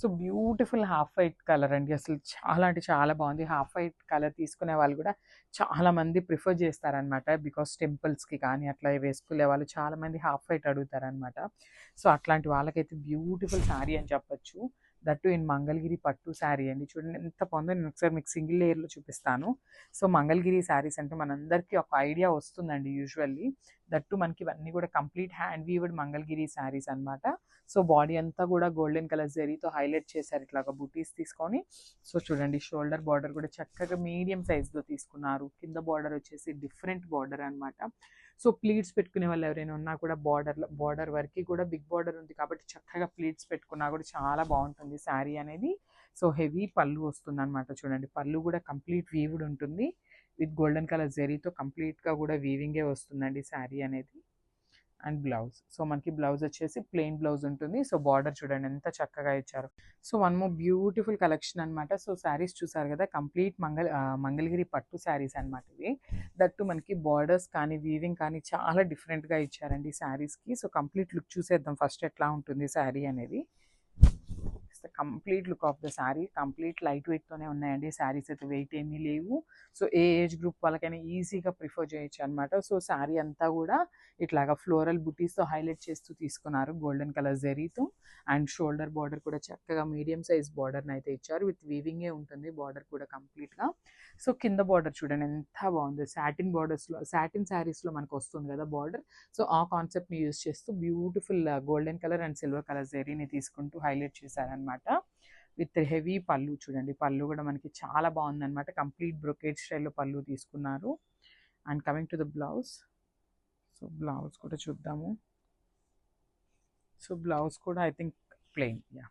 So beautiful half white colour అండి. అసలు చాలా అంటే చాలా బాగుంది. హాఫ్ వైట్ కలర్ తీసుకునే వాళ్ళు కూడా చాలా మంది ప్రిఫర్ చేస్తారనమాట. బికాస్ టెంపుల్స్కి కానీ అట్లా వేసుకునే వాళ్ళు చాలా మంది హాఫ్ వైట్ అడుగుతారనమాట. సో అట్లాంటి వాళ్ళకైతే బ్యూటిఫుల్ శారీ అని చెప్పొచ్చు. దట్టు ఇన్ మంగళగిరి పట్టు శారీ అండి. చూడండి ఎంత బాగుందో. నేను ఒకసారి మీకు సింగిల్ లేయర్లో చూపిస్తాను. సో మంగళగిరి శారీస్ అంటే మనందరికీ ఒక ఐడియా వస్తుందండి యూజువల్లీ. దట్టు మనకి ఇవన్నీ కూడా complete hand weaved Mangalagiri saris అనమాట. సో బాడీ అంతా కూడా గోల్డెన్ కలర్ జరీతో హైలైట్ చేశారు ఇట్లాగా బుటీస్ తీసుకొని. సో చూడండి షోల్డర్ బార్డర్ కూడా చక్కగా మీడియం సైజ్లో తీసుకున్నారు. కింద బార్డర్ వచ్చేసి డిఫరెంట్ బార్డర్ అనమాట. సో ప్లీట్స్ పెట్టుకునే వాళ్ళు ఎవరైనా ఉన్నా కూడా బార్డర్ వరకు కూడా బిగ్ బార్డర్ ఉంది కాబట్టి చక్కగా ప్లీట్స్ పెట్టుకున్నా కూడా చాలా బాగుంటుంది శారీ అనేది. సో హెవీ పళ్ళు వస్తుంది అనమాట. చూడండి పళ్ళు కూడా కంప్లీట్ వీవ్డ్ ఉంటుంది విత్ గోల్డెన్ కలర్ జరీతో. కంప్లీట్గా కూడా వీవింగే వస్తుందండి శారీ అనేది. అండ్ బ్లౌజ్, సో మనకి బ్లౌజ్ వచ్చేసి ప్లెయిన్ బ్లౌజ్ ఉంటుంది. సో బార్డర్ చూడండి ఎంత చక్కగా ఇచ్చారు. So one more beautiful collection అనమాట. సో శారీస్ చూసారు కదా, కంప్లీట్ మంగళగిరి పట్టు శారీస్ అనమాట ఇవి. దట్టు మనకి బార్డర్స్ కానీ వీవింగ్ కానీ చాలా డిఫరెంట్గా ఇచ్చారండి శారీస్కి. సో కంప్లీట్ లుక్ చూసేద్దాం ఫస్ట్ ఎట్లా ఉంటుంది శారీ అనేది. Complete look of the sari complete light వెయిట్తోనే ఉన్నాయండి. శారీస్ అయితే వెయిట్ ఏమీ లేవు. సో ఏ ఏజ్ గ్రూప్ వాళ్ళకైనా ఈజీగా ప్రిఫర్ చేయొచ్చు అనమాట. సో శారీ అంతా కూడా ఇట్లాగా ఫ్లోరల్ బుటీస్తో హైలైట్ చేస్తూ తీసుకున్నారు గోల్డెన్ కలర్ జరీతో. అండ్ షోల్డర్ బార్డర్ కూడా చక్కగా మీడియం సైజ్ బార్డర్ని అయితే ఇచ్చారు. విత్ వీవింగే ఉంటుంది బార్డర్ కూడా కంప్లీట్గా. సో కింద బార్డర్ చూడండి ఎంత బాగుంది. సాటిన్ బార్డర్స్లో, సాటిన్ శారీస్లో మనకు వస్తుంది కదా బార్డర్. సో ఆ కాన్సెప్ట్ని యూజ్ చేస్తూ beautiful golden colour and silver colour జరీని తీసుకుంటూ హైలైట్ చేశారనమాట. విత్ హెవీ పళ్ళు చూడండి. పళ్ళు కూడా మనకి చాలా బాగుందన్నమాట. కంప్లీట్ బ్రొకేడ్ స్టైల్లో పళ్ళు తీసుకున్నారు. And coming to the blouse. So blouse కూడా చూద్దాము. సో బ్లౌజ్ కూడా I think plain. Yeah,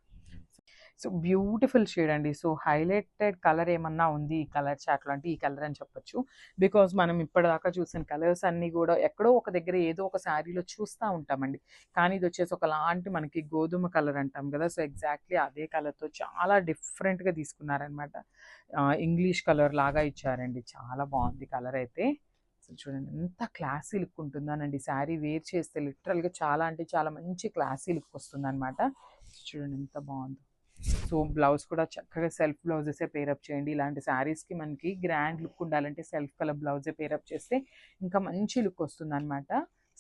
so beautiful shade అండి. సో హైలైటెడ్ కలర్ ఏమన్నా ఉంది ఈ కలర్ చాట్లో అంటే ఈ కలర్ అని చెప్పొచ్చు. బికాజ్ మనం ఇప్పటిదాకా చూసిన కలర్స్ అన్నీ కూడా ఎక్కడో ఒక దగ్గర ఏదో ఒక శారీలో చూస్తూ ఉంటామండి. కానీ ఇది వచ్చేసి ఒకలాంటి మనకి గోధుమ కలర్ అంటాం కదా. సో ఎగ్జాక్ట్లీ అదే కలర్తో చాలా డిఫరెంట్గా తీసుకున్నారనమాట. ఇంగ్లీష్ కలర్ లాగా ఇచ్చారండి. చాలా బాగుంది కలర్ అయితే. సో చూడండి ఎంత క్లాసీ లుక్ ఉంటుందోనండి. శారీ వేర్ చేస్తే లిటరల్గా చాలా అంటే చాలా మంచి క్లాసీ లుక్ వస్తుంది అనమాట. చూడండి ఎంత బాగుందో. సో బ్లౌజ్ కూడా చక్కగా సెల్ఫ్ బ్లౌజెసే పేరప్ చేయండి. ఇలాంటి శారీస్కి మనకి గ్రాండ్ లుక్ ఉండాలంటే సెల్ఫ్ కలర్ బ్లౌజే పేరప్ చేస్తే ఇంకా మంచి లుక్ వస్తుంది అనమాట.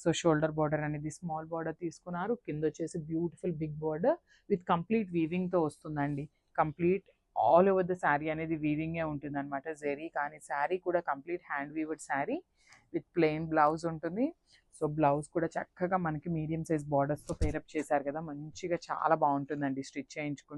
సో షోల్డర్ బార్డర్ అనేది స్మాల్ బార్డర్ తీసుకున్నారు. కింద వచ్చేసి beautiful big border with complete వీవింగ్తో వస్తుందండి. Complete all over the sari అనేది వీవింగే ఉంటుంది అనమాట. జెరీ కానీ శారీ కూడా complete hand weaved sari with plain blouse ఉంటుంది. సో బ్లౌజ్ కూడా చక్కగా మనకి మీడియం సైజ్ బార్డర్స్తో పేరప్ చేశారు కదా, మంచిగా చాలా బాగుంటుందండి స్టిచ్ చేయించుకుంటే.